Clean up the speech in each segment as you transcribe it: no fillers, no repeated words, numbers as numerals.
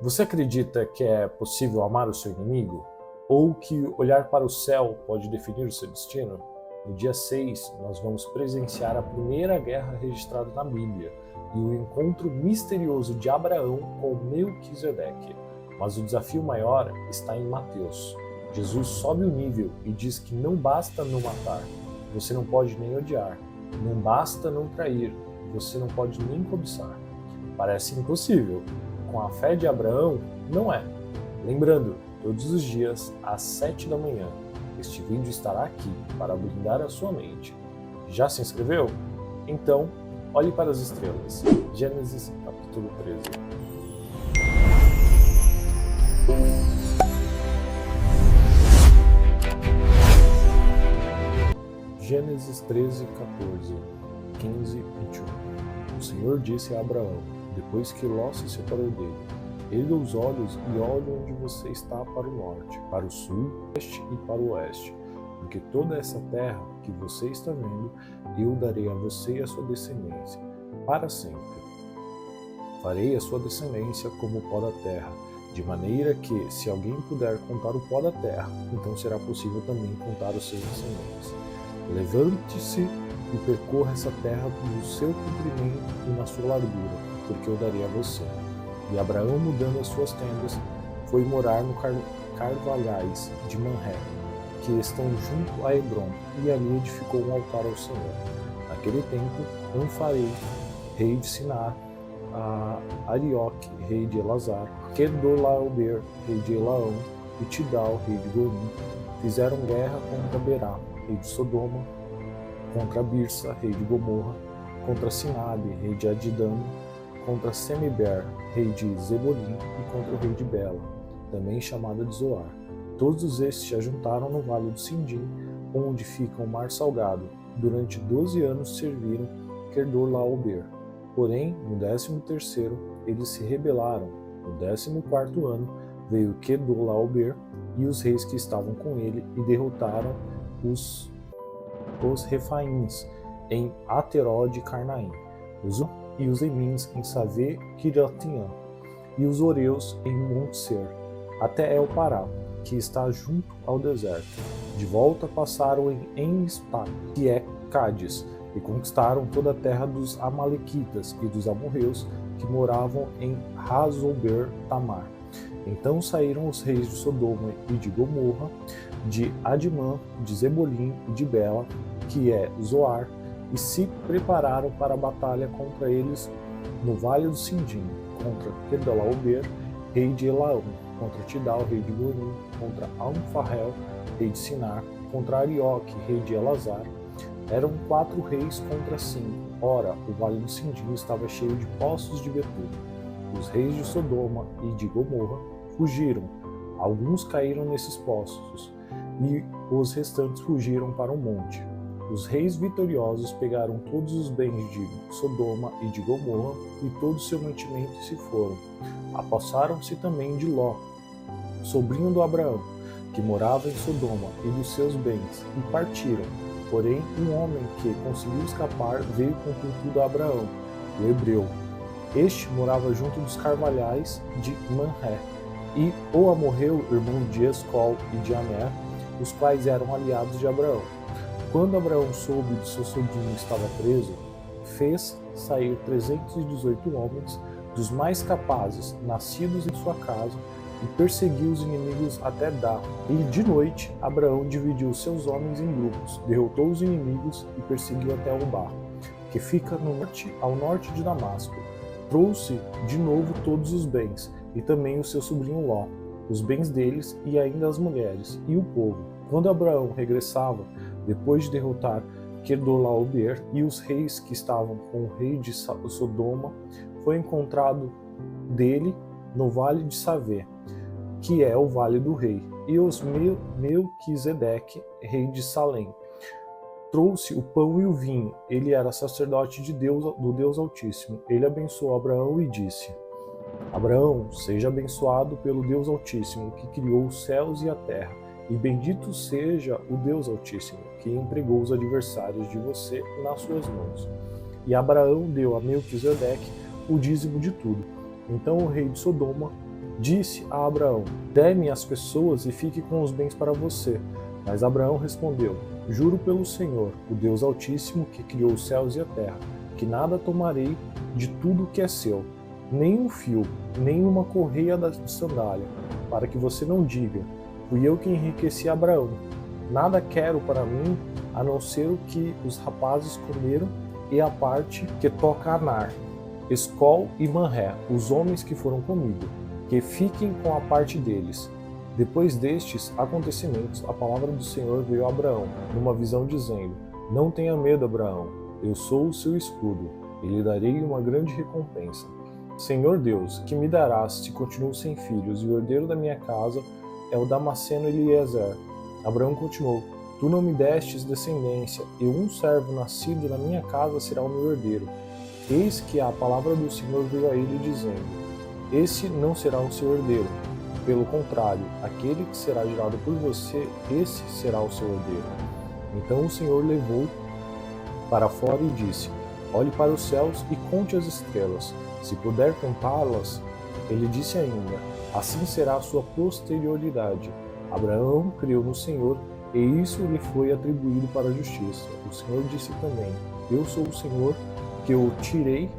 Você acredita que é possível amar o seu inimigo? Ou que olhar para o céu pode definir o seu destino? No dia 6, nós vamos presenciar a primeira guerra registrada na Bíblia e o encontro misterioso de Abraão com Melquisedeque. Mas o desafio maior está em Mateus. Jesus sobe o nível e diz que não basta não matar, você não pode nem odiar, não basta não trair, você não pode nem cobiçar. Parece impossível. Com a fé de Abraão, não é. Lembrando, todos os dias, às 7 da manhã, este vídeo estará aqui para blindar a sua mente. Já se inscreveu? Então, olhe para as estrelas. Gênesis, capítulo 13. Gênesis 13, 14, 15, 21. O Senhor disse a Abraão, depois que Ló se separou dele: erga os olhos e olhe onde você está para o norte, para o sul, leste e para o oeste, porque toda essa terra que você está vendo, eu darei a você e a sua descendência, para sempre. Farei a sua descendência como o pó da terra, de maneira que, se alguém puder contar o pó da terra, então será possível também contar os seus descendentes. Levante-se e percorra essa terra no seu comprimento e na sua largura, porque eu darei a você. E Abraão, mudando as suas tendas, foi morar no carvalhais de Manré, que estão junto a Hebrom, e ali edificou um altar ao Senhor. Naquele tempo, Anfarei, rei de Sinar, a Arioque, rei de Elazar, Kedorlaomer, rei de Elaão, e Tidal, rei de Gorim, fizeram guerra contra Berá, rei de Sodoma, contra Birsa, rei de Gomorra, contra Sinabe, rei de Adidã, contra Semiber, rei de Zebolim, e contra o rei de Bela, também chamada de Zoar. Todos estes se ajuntaram no vale do Sindim, onde fica o mar salgado. Durante 12 anos serviram Kedorlaomer. Porém, no 13º, eles se rebelaram. No 14º ano, veio Kedorlaomer e os reis que estavam com ele e derrotaram os Refaíns em Ateró de Carnaim, e os Emins em Savê Kiriatiã, e os Oreus em Montser, até El-Pará, que está junto ao deserto. De volta passaram em En-Mispat, que é Cádiz, e conquistaram toda a terra dos Amalequitas e dos amorreus que moravam em Hazober Tamar. Então saíram os reis de Sodoma e de Gomorra, de Adimã, de Zebolim e de Bela, que é Zoar, e se prepararam para a batalha contra eles no vale do Sindim, contra Kedorlaomer, rei de Elaão, contra Tidal, rei de Gorim, contra Anfarel, rei de Sinar, contra Arioque, rei de Elazar. Eram 4 reis contra 5. Ora, o vale do Sindim estava cheio de poços de betume. Os reis de Sodoma e de Gomorra fugiram. Alguns caíram nesses poços, e os restantes fugiram para o monte. Os reis vitoriosos pegaram todos os bens de Sodoma e de Gomorra e todo o seu mantimento e se foram. Apassaram-se também de Ló, sobrinho do Abraão, que morava em Sodoma, e dos seus bens, e partiram. Porém, um homem que conseguiu escapar veio com tudo a Abraão, o hebreu. Este morava junto dos carvalhais de Manré, e o amorreu, irmão de Escol e de Aner, os quais eram aliados de Abraão. Quando Abraão soube que seu sobrinho estava preso, fez sair 318 homens, dos mais capazes, nascidos em sua casa, e perseguiu os inimigos até Dá. E de noite, Abraão dividiu seus homens em grupos, derrotou os inimigos e perseguiu até Obá, que fica ao norte de Damasco. Trouxe de novo todos os bens, e também o seu sobrinho Ló, os bens deles e ainda as mulheres, e o povo. Quando Abraão regressava, depois de derrotar Kedorlaomer e os reis que estavam com o rei de Sodoma, foi encontrado dele no vale de Savê, que é o vale do rei, e os Melquisedeque, rei de Salém. Trouxe o pão e o vinho. Ele era sacerdote de Deus, do Deus Altíssimo. Ele abençoou Abraão e disse: Abraão, seja abençoado pelo Deus Altíssimo, que criou os céus e a terra, e bendito seja o Deus Altíssimo, que entregou os adversários de você nas suas mãos. E Abraão deu a Melquisedeque o dízimo de tudo. Então o rei de Sodoma disse a Abraão: dê-me as pessoas e fique com os bens para você. Mas Abraão respondeu: juro pelo Senhor, o Deus Altíssimo, que criou os céus e a terra, que nada tomarei de tudo que é seu, nem um fio, nem uma correia da sandália, para que você não diga: fui eu que enriqueci Abraão. Nada quero para mim, a não ser o que os rapazes comeram e a parte que toca a Nar, Escol e Manré, os homens que foram comigo, que fiquem com a parte deles. Depois destes acontecimentos, a palavra do Senhor veio a Abraão, numa visão, dizendo: não tenha medo, Abraão, eu sou o seu escudo, e lhe darei uma grande recompensa. Senhor Deus, que me darás se continuo sem filhos, e o herdeiro da minha casa é o Damasceno Eliezer? Abraão continuou: tu não me destes descendência, e um servo nascido na minha casa será o meu herdeiro. Eis que a palavra do Senhor veio a ele, dizendo: esse não será o seu herdeiro. Pelo contrário, aquele que será gerado por você, esse será o seu herdeiro. Então o Senhor levou para fora e disse: olhe para os céus e conte as estrelas, se puder contá-las. Ele disse ainda: assim será a sua posterioridade. Abraão creu no Senhor, e isso lhe foi atribuído para a justiça. O Senhor disse também: eu sou o Senhor, que o tirei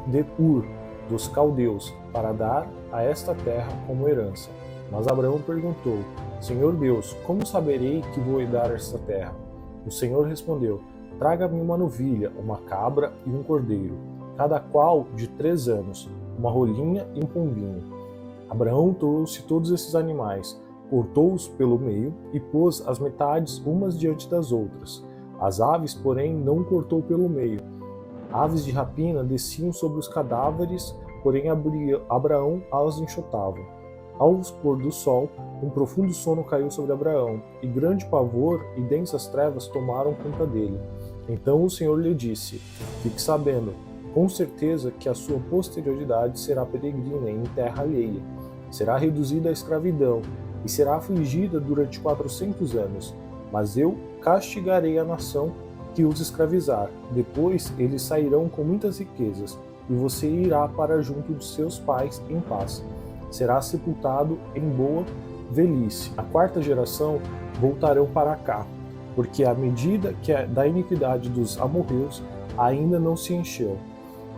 de Ur, dos caldeus, para dar a esta terra como herança. Mas Abraão perguntou: Senhor Deus, como saberei que vou herdar esta terra? O Senhor respondeu: traga-me uma novilha, uma cabra e um cordeiro, cada qual de 3 anos, uma rolinha e um pombinho. Abraão trouxe todos esses animais, cortou-os pelo meio e pôs as metades umas diante das outras. As aves, porém, não cortou pelo meio. Aves de rapina desciam sobre os cadáveres, porém Abraão as enxotava. Ao pôr do sol, um profundo sono caiu sobre Abraão, e grande pavor e densas trevas tomaram conta dele. Então o Senhor lhe disse: fique sabendo, com certeza, que a sua posterioridade será peregrina em terra alheia, será reduzida à escravidão, e será afligida durante 400 anos. Mas eu castigarei a nação que os escravizar. Depois eles sairão com muitas riquezas, e você irá para junto de seus pais em paz. Será sepultado em boa velhice. A 4ª geração voltarão para cá, porque a medida da iniquidade dos amorreus ainda não se encheu.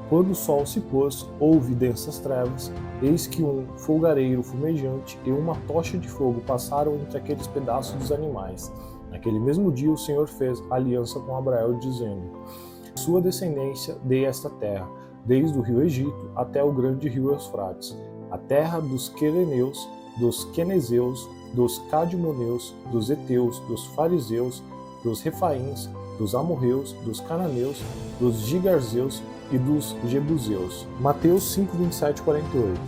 Quando o sol se pôs, houve densas trevas, eis que um fogareiro fumejante e uma tocha de fogo passaram entre aqueles pedaços dos animais. Naquele mesmo dia o Senhor fez aliança com Abraão, dizendo: sua descendência dei esta terra, desde o rio Egito até o grande rio Eufrates, a terra dos quereneus, dos quenezeus, dos cadmoneus, dos heteus, dos fariseus, dos refaíns, dos amorreus, dos cananeus, dos gigarzeus e dos jebuseus. Mateus 5, 27 e 48.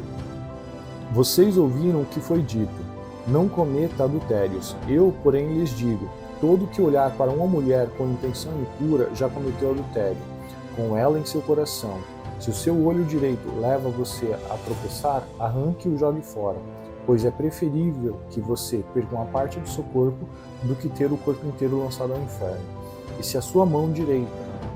Vocês ouviram o que foi dito: não cometa adultérios. Eu, porém, lhes digo: todo que olhar para uma mulher com intenção impura já cometeu adultério com ela em seu coração. Se o seu olho direito leva você a tropeçar, arranque e o jogue fora, pois é preferível que você perca uma parte do seu corpo do que ter o corpo inteiro lançado ao inferno. E se a sua mão direita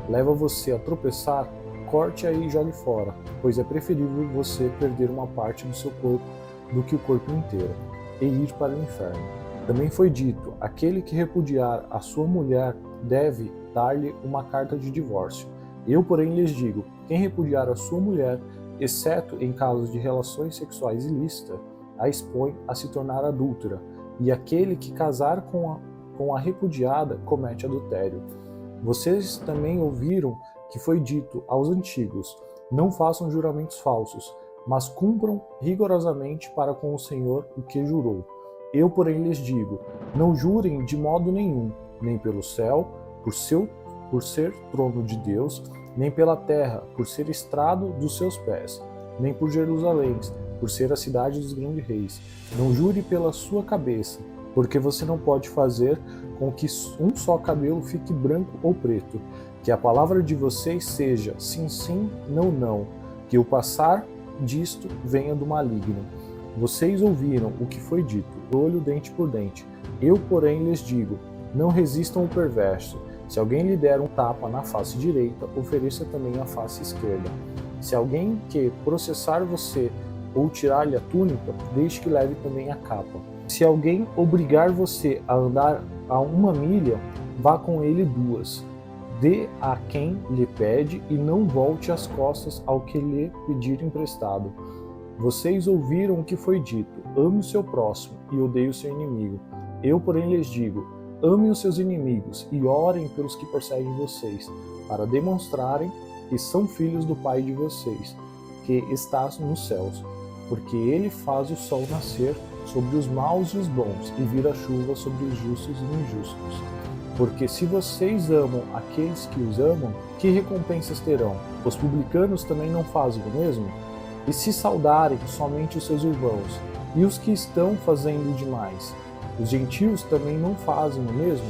leva você a tropeçar, corte-a e jogue fora, pois é preferível você perder uma parte do seu corpo do que o corpo inteiro, e ir para o inferno. Também foi dito: aquele que repudiar a sua mulher deve dar-lhe uma carta de divórcio. Eu, porém, lhes digo: quem repudiar a sua mulher, exceto em casos de relações sexuais ilícitas, a expõe a se tornar adúltera, e aquele que casar com a repudiada comete adultério. Vocês também ouviram que foi dito aos antigos: não façam juramentos falsos, mas cumpram rigorosamente para com o Senhor o que jurou. Eu, porém, lhes digo: não jurem de modo nenhum, nem pelo céu, por ser trono de Deus, nem pela terra, por ser estrado dos seus pés, nem por Jerusalém, por ser a cidade dos grandes reis. Não jure pela sua cabeça, porque você não pode fazer com que um só cabelo fique branco ou preto. Que a palavra de vocês seja sim, sim, não, não. Que o passar disto venha do maligno. Vocês ouviram o que foi dito: olho dente por dente. Eu, porém, lhes digo: não resistam ao perverso. Se alguém lhe der um tapa na face direita, ofereça também a face esquerda. Se alguém que processar você ou tirar-lhe a túnica, deixe que leve também a capa. Se alguém obrigar você a andar a 1 milha, vá com ele 2. Dê a quem lhe pede e não volte as costas ao que lhe pedir emprestado. Vocês ouviram o que foi dito: ame o seu próximo e odeie o seu inimigo. Eu, porém, lhes digo: amem os seus inimigos e orem pelos que perseguem vocês, para demonstrarem que são filhos do Pai de vocês, que está nos céus, porque ele faz o sol nascer sobre os maus e os bons, e vira a chuva sobre os justos e injustos. Porque se vocês amam aqueles que os amam, que recompensas terão? Os publicanos também não fazem o mesmo? E se saudarem somente os seus irmãos, e os que estão fazendo demais? Os gentios também não fazem o mesmo?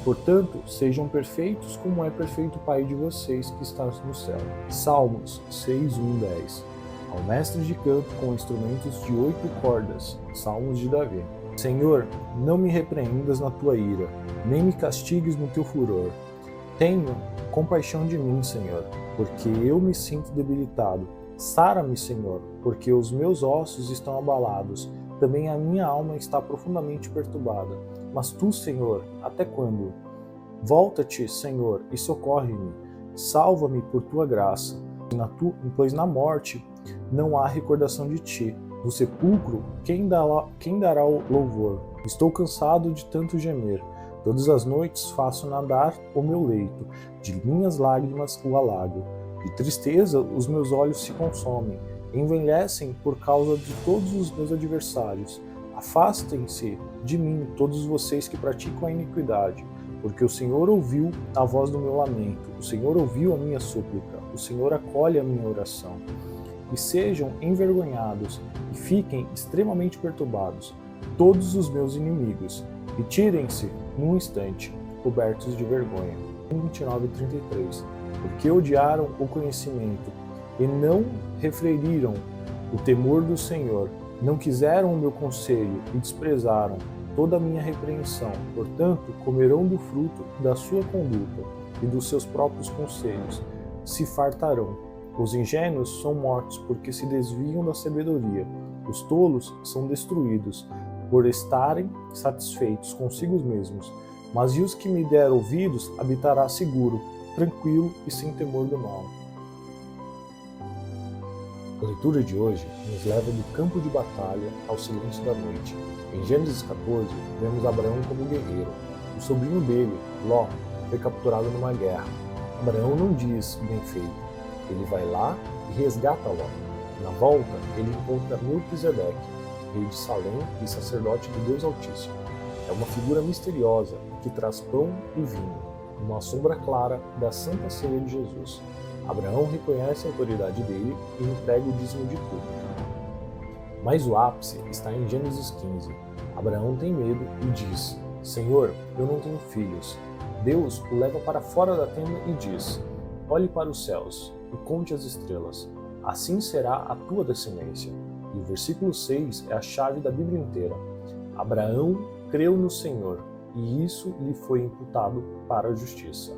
Portanto, sejam perfeitos como é perfeito o Pai de vocês que está no céu. Salmos 6:1-10. Ao mestre de canto com instrumentos de 8 cordas. Salmos de Davi. Senhor, não me repreendas na tua ira, nem me castigues no teu furor. Tenha compaixão de mim, Senhor, porque eu me sinto debilitado. Sara-me, Senhor, porque os meus ossos estão abalados. Também a minha alma está profundamente perturbada. Mas tu, Senhor, até quando? Volta-te, Senhor, e socorre-me. Salva-me por tua graça, pois na morte não há recordação de ti. No sepulcro, quem dará o louvor? Estou cansado de tanto gemer. Todas as noites faço nadar o meu leito, de minhas lágrimas o alago. De tristeza os meus olhos se consomem, envelhecem por causa de todos os meus adversários. Afastem-se de mim todos vocês que praticam a iniquidade, porque o Senhor ouviu a voz do meu lamento, o Senhor ouviu a minha súplica, o Senhor acolhe a minha oração. E sejam envergonhados e fiquem extremamente perturbados todos os meus inimigos, e tirem-se num instante, cobertos de vergonha. 29:33. Porque odiaram o conhecimento e não referiram o temor do Senhor, não quiseram o meu conselho e desprezaram toda a minha repreensão. Portanto, comerão do fruto da sua conduta e dos seus próprios conselhos, se fartarão. Os ingênuos são mortos porque se desviam da sabedoria. Os tolos são destruídos por estarem satisfeitos consigo mesmos. Mas e os que me der ouvidos habitará seguro, tranquilo e sem temor do mal. A leitura de hoje nos leva do campo de batalha ao silêncio da noite. Em Gênesis 14, vemos Abraão como guerreiro. O sobrinho dele, Ló, foi capturado numa guerra. Abraão não diz bem feito. Ele vai lá e resgata Ló. Na volta, ele encontra Melquisedeque, rei de Salém e sacerdote do Deus Altíssimo. É uma figura misteriosa que traz pão e vinho, uma sombra clara da Santa Ceia de Jesus. Abraão reconhece a autoridade dele e entrega o dízimo de tudo. Mas o ápice está em Gênesis 15. Abraão tem medo e diz: Senhor, eu não tenho filhos. Deus o leva para fora da tenda e diz: olhe para os céus e conte as estrelas. Assim será a tua descendência. E o versículo 6 é a chave da Bíblia inteira. Abraão creu no Senhor, e isso lhe foi imputado para a justiça.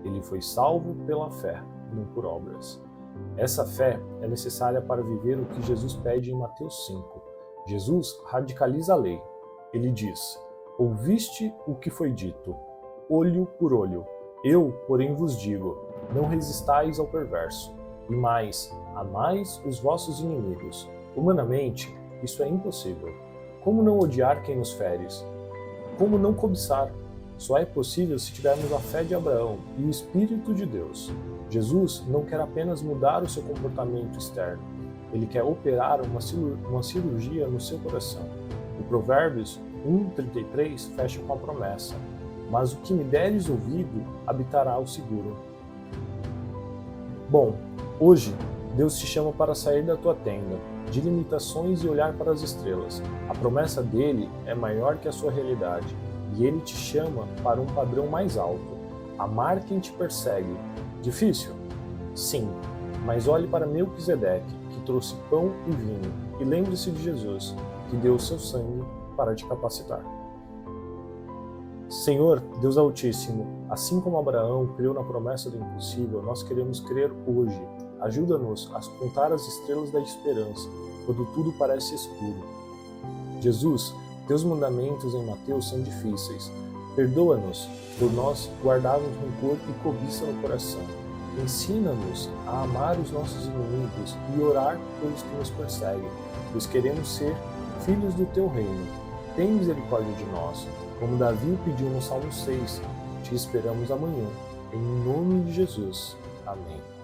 Ele foi salvo pela fé, não por obras. Essa fé é necessária para viver o que Jesus pede em Mateus 5. Jesus radicaliza a lei. Ele diz: ouviste o que foi dito, olho por olho. Eu, porém, vos digo, não resistais ao perverso. E mais, amais os vossos inimigos. Humanamente, isso é impossível. Como não odiar quem nos fere? Como não cobiçar? Só é possível se tivermos a fé de Abraão e o Espírito de Deus. Jesus não quer apenas mudar o seu comportamento externo. Ele quer operar uma cirurgia no seu coração. O Provérbios 1:33 fecha com a promessa: mas o que me deres ouvido habitará ao seguro. Bom, hoje Deus te chama para sair da tua tenda, de limitações e olhar para as estrelas. A promessa dele é maior que a sua realidade, e ele te chama para um padrão mais alto. Amar quem te persegue. Difícil? Sim, mas olhe para Melquisedeque, que trouxe pão e vinho, e lembre-se de Jesus, que deu o seu sangue para te capacitar. Senhor, Deus Altíssimo, assim como Abraão creu na promessa do impossível, nós queremos crer hoje. Ajuda-nos a contar as estrelas da esperança quando tudo parece escuro. Jesus, teus mandamentos em Mateus são difíceis. Perdoa-nos por nós guardarmos rancor e cobiça no coração. Ensina-nos a amar os nossos inimigos e orar pelos que nos perseguem, pois queremos ser filhos do teu reino. Tem misericórdia de nós, como Davi o pediu no Salmo 6. Te esperamos amanhã. Em nome de Jesus. Amém.